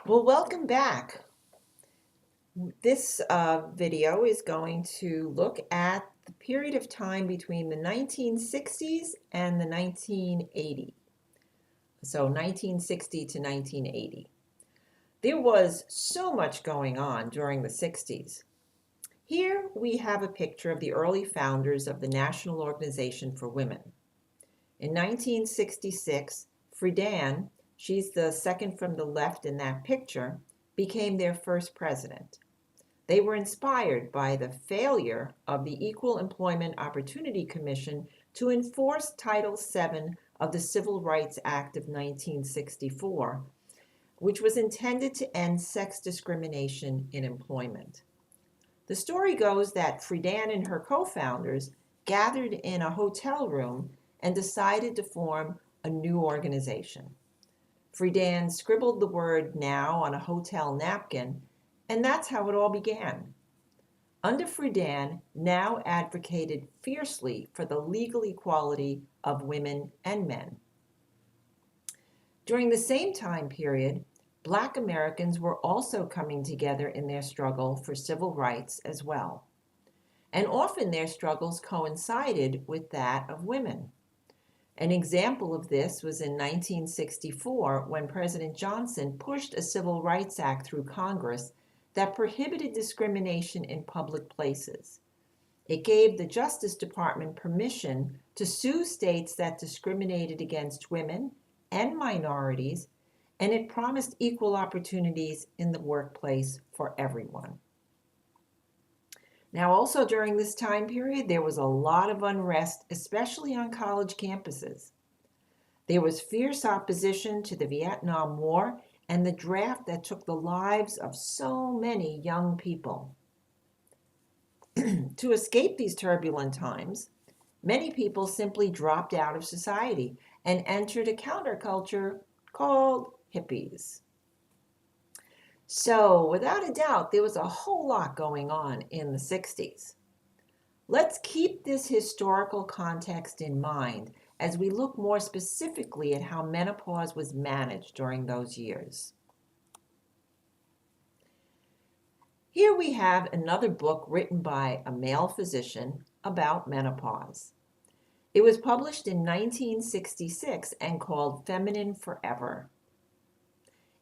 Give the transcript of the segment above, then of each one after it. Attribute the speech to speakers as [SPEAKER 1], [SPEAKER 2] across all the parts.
[SPEAKER 1] Well, welcome back. This video is going to look at the period of time between the 1960s and the 1980s. So 1960 to 1980. There was so much going on during the 60s. Here we have a picture of the early founders of the National Organization for Women. In 1966, Friedan, she's the second from the left in that picture, became their first president. They were inspired by the failure of the Equal Employment Opportunity Commission to enforce Title VII of the Civil Rights Act of 1964, which was intended to end sex discrimination in employment. The story goes that Friedan and her co-founders gathered in a hotel room and decided to form a new organization. Friedan scribbled the word "now" on a hotel napkin, and that's how it all began. Under Friedan, NOW advocated fiercely for the legal equality of women and men. During the same time period, Black Americans were also coming together in their struggle for civil rights as well. And often their struggles coincided with that of women. An example of this was in 1964 when President Johnson pushed a Civil Rights Act through Congress that prohibited discrimination in public places. It gave the Justice Department permission to sue states that discriminated against women and minorities, and it promised equal opportunities in the workplace for everyone. Now, also during this time period, there was a lot of unrest, especially on college campuses. There was fierce opposition to the Vietnam War and the draft that took the lives of so many young people. To escape these turbulent times, many people simply dropped out of society and entered a counterculture called hippies. So, without a doubt, there was a whole lot going on in the 60s. Let's keep this historical context in mind as we look more specifically at how menopause was managed during those years. Here we have another book written by a male physician about menopause. It was published in 1966 and called Feminine Forever.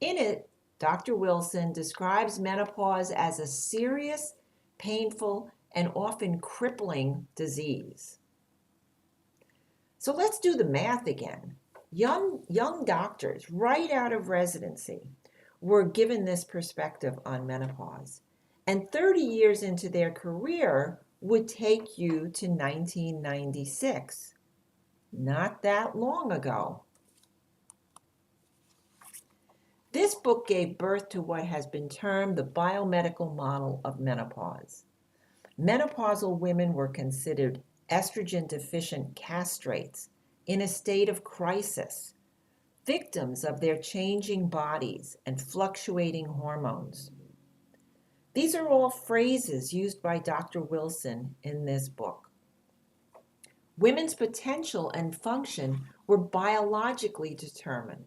[SPEAKER 1] In it, Dr. Wilson describes menopause as a serious, painful, and often crippling disease. So let's do the math again. Young doctors, right out of residency, were given this perspective on menopause. And 30 years into their career would take you to 1996. Not that long ago. This book gave birth to what has been termed the biomedical model of menopause. Menopausal women were considered estrogen-deficient castrates in a state of crisis, victims of their changing bodies and fluctuating hormones. These are all phrases used by Dr. Wilson in this book. Women's potential and function were biologically determined.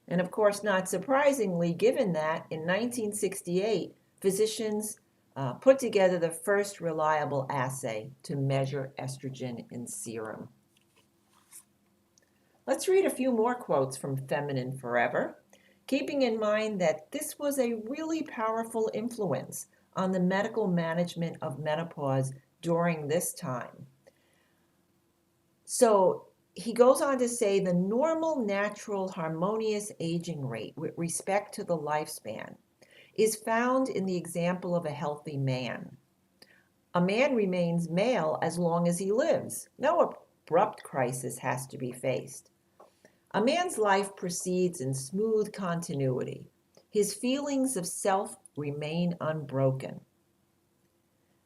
[SPEAKER 1] And of course, not surprisingly, given that in 1968, physicians put together the first reliable assay to measure estrogen in serum. Let's read a few more quotes from Feminine Forever, keeping in mind that this was a really powerful influence on the medical management of menopause during this time. So he goes on to say the normal, natural, harmonious aging rate with respect to the lifespan is found in the example of a healthy man. A man remains male as long as he lives. No abrupt crisis has to be faced. A man's life proceeds in smooth continuity. His feelings of self remain unbroken.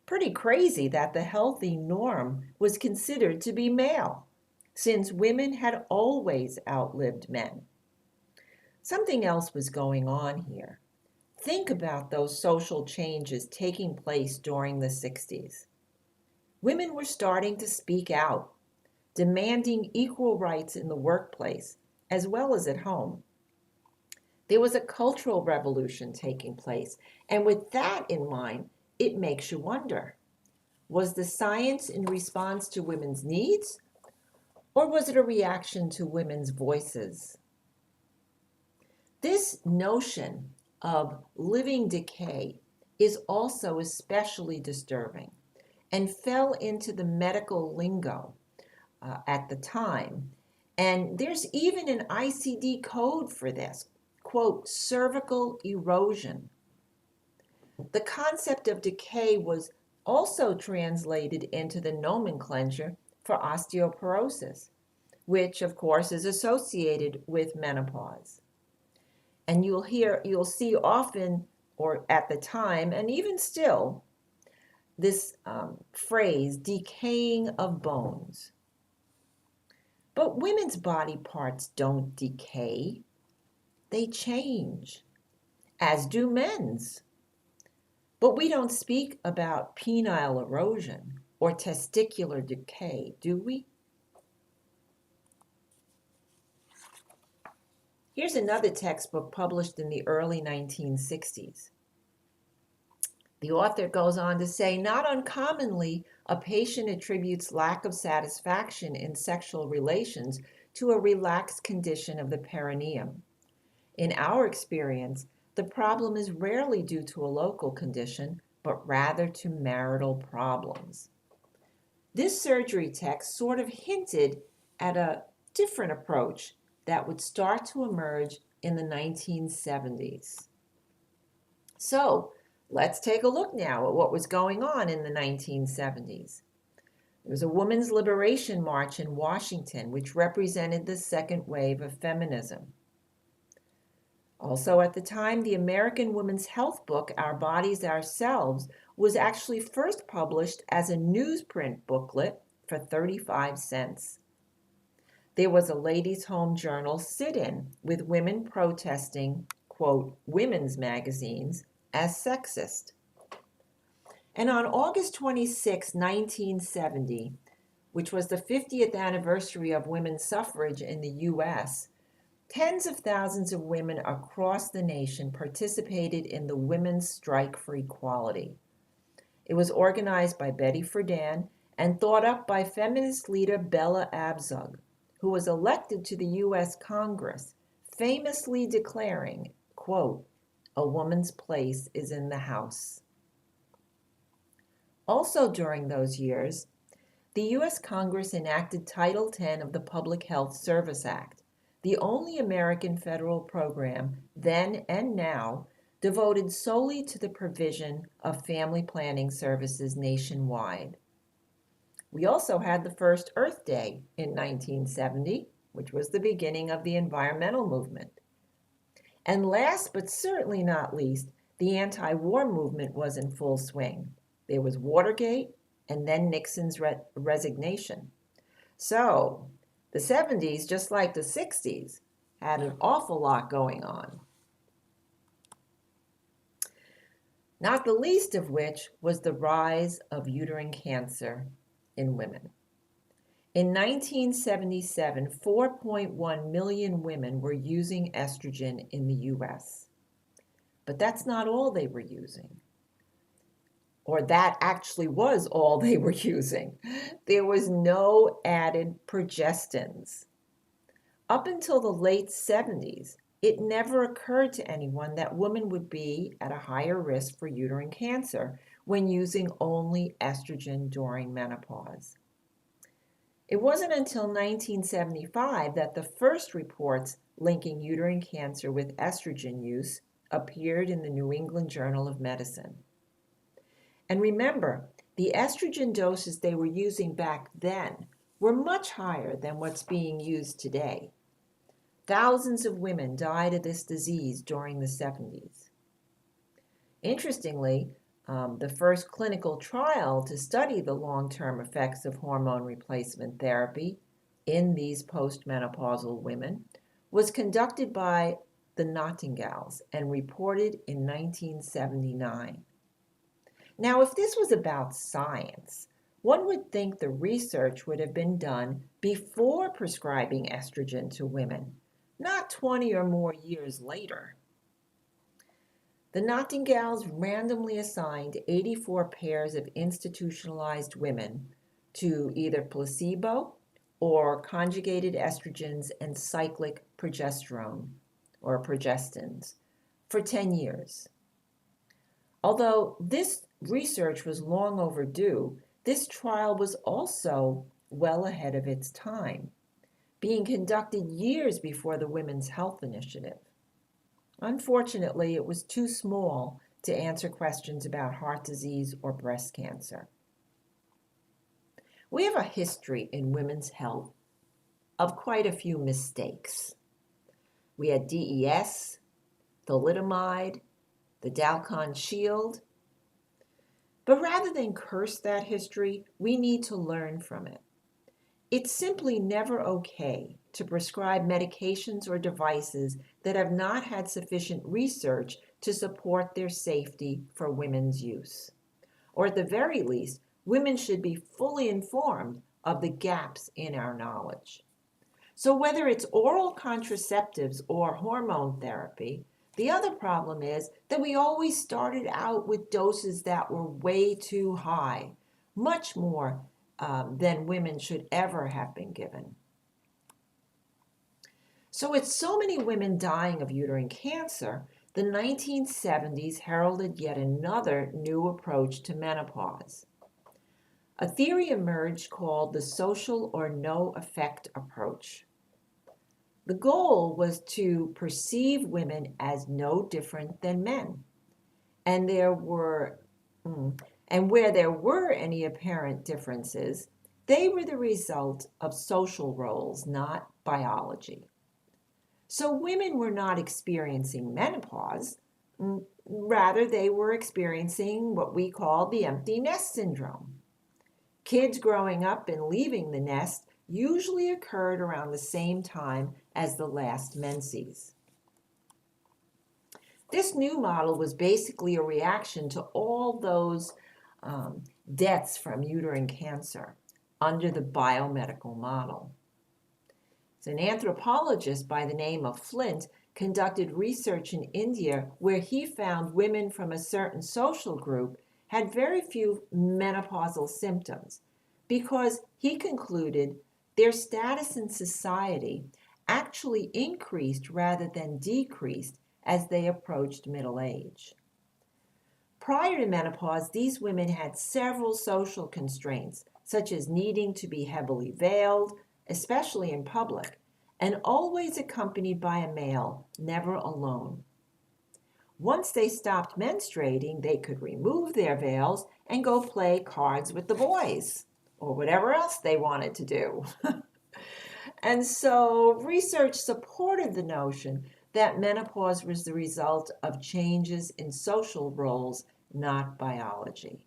[SPEAKER 1] Pretty crazy that the healthy norm was considered to be male, since women had always outlived men. Something else was going on here. Think about those social changes taking place during the 60s. Women were starting to speak out, demanding equal rights in the workplace as well as at home. There was a cultural revolution taking place. And with that in mind, it makes you wonder, was the science in response to women's needs, or was it a reaction to women's voices? This notion of living decay is also especially disturbing and fell into the medical lingo at the time. And there's even an ICD code for this, quote, cervical erosion. The concept of decay was also translated into the nomenclature for osteoporosis, which of course is associated with menopause. And you'll see often, or at the time, and even still, this phrase, decaying of bones. But women's body parts don't decay, they change, as do men's. But we don't speak about penile erosion or testicular decay, do we? Here's another textbook published in the early 1960s. The author goes on to say, not uncommonly, a patient attributes lack of satisfaction in sexual relations to a relaxed condition of the perineum. In our experience, the problem is rarely due to a local condition, but rather to marital problems. This surgery text sort of hinted at a different approach that would start to emerge in the 1970s. So, let's take a look now at what was going on in the 1970s. There was a women's liberation march in Washington, which represented the second wave of feminism. Also at the time, the American Women's Health book, Our Bodies, Ourselves, was actually first published as a newsprint booklet for 35 cents. There was a ladies' home journal sit-in with women protesting, quote, women's magazines as sexist. And on August 26, 1970, which was the 50th anniversary of women's suffrage in the U.S., tens of thousands of women across the nation participated in the Women's Strike for Equality. It was organized by Betty Friedan and thought up by feminist leader Bella Abzug, who was elected to the U.S. Congress, famously declaring, quote, a woman's place is in the house. Also during those years, the U.S. Congress enacted Title X of the Public Health Service Act, the only American federal program then and now devoted solely to the provision of family planning services nationwide. We also had the first Earth Day in 1970, which was the beginning of the environmental movement. And last but certainly not least, the anti-war movement was in full swing. There was Watergate and then Nixon's resignation. So the 70s, just like the 60s, had an awful lot going on. Not the least of which was the rise of uterine cancer in women. In 1977, 4.1 million women were using estrogen in the US. But that's not all they were using. Or that actually was all they were using. There was no added progestins. Up until the late 70s, it never occurred to anyone that women would be at a higher risk for uterine cancer when using only estrogen during menopause. It wasn't until 1975 that the first reports linking uterine cancer with estrogen use appeared in the New England Journal of Medicine. And remember, the estrogen doses they were using back then were much higher than what's being used today. Thousands of women died of this disease during the 70s. Interestingly, the first clinical trial to study the long-term effects of hormone replacement therapy in these postmenopausal women was conducted by the Nightingales and reported in 1979. Now, if this was about science, one would think the research would have been done before prescribing estrogen to women, not 20 or more years later. The Nightingales randomly assigned 84 pairs of institutionalized women to either placebo or conjugated estrogens and cyclic progesterone or progestins for 10 years. Although this research was long overdue, this trial was also well ahead of its time, being conducted years before the Women's Health Initiative. Unfortunately, it was too small to answer questions about heart disease or breast cancer. We have a history in women's health of quite a few mistakes. We had DES, thalidomide, the Dalkon Shield. But rather than curse that history, we need to learn from it. It's simply never okay to prescribe medications or devices that have not had sufficient research to support their safety for women's use. Or at the very least, women should be fully informed of the gaps in our knowledge. So whether it's oral contraceptives or hormone therapy, the other problem is that we always started out with doses that were way too high, much more than women should ever have been given. So with so many women dying of uterine cancer, the 1970s heralded yet another new approach to menopause. A theory emerged called the social or no effect approach. The goal was to perceive women as no different than men. And where there were any apparent differences, they were the result of social roles, not biology. So women were not experiencing menopause, rather they were experiencing what we call the empty nest syndrome. Kids growing up and leaving the nest usually occurred around the same time as the last menses. This new model was basically a reaction to all those deaths from uterine cancer under the biomedical model. So an anthropologist by the name of Flint conducted research in India where he found women from a certain social group had very few menopausal symptoms because he concluded their status in society actually increased rather than decreased as they approached middle age. Prior to menopause, these women had several social constraints, such as needing to be heavily veiled, especially in public, and always accompanied by a male, never alone. Once they stopped menstruating, they could remove their veils and go play cards with the boys, or whatever else they wanted to do. And so research supported the notion that menopause was the result of changes in social roles, not biology.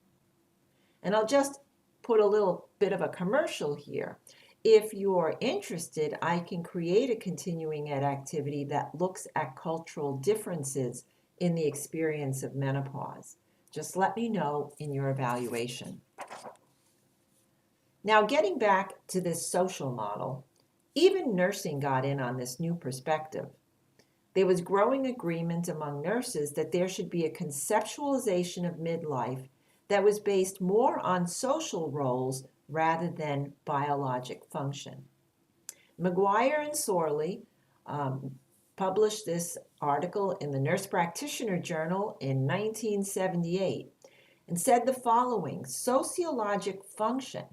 [SPEAKER 1] And I'll just put a little bit of a commercial here. If you're interested, I can create a continuing ed activity that looks at cultural differences in the experience of menopause. Just let me know in your evaluation. Now, getting back to this social model, even nursing got in on this new perspective. There was growing agreement among nurses that there should be a conceptualization of midlife that was based more on social roles rather than biologic function. McGuire and Sorley published this article in the Nurse Practitioner Journal in 1978 and said the following: sociologic function,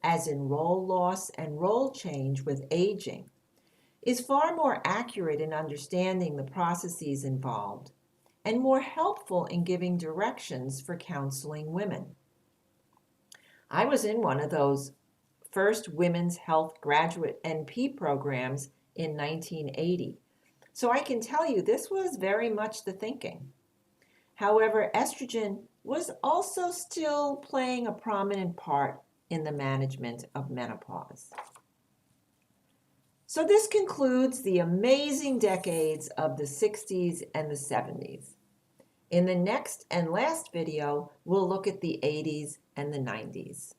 [SPEAKER 1] as in role loss and role change with aging, is far more accurate in understanding the processes involved and more helpful in giving directions for counseling women. I was in one of those first women's health graduate NP programs in 1980, so I can tell you this was very much the thinking. However, estrogen was also still playing a prominent part in the management of menopause. So this concludes the amazing decades of the 60s and the 70s. In the next and last video, we'll look at the 80s and the 90s.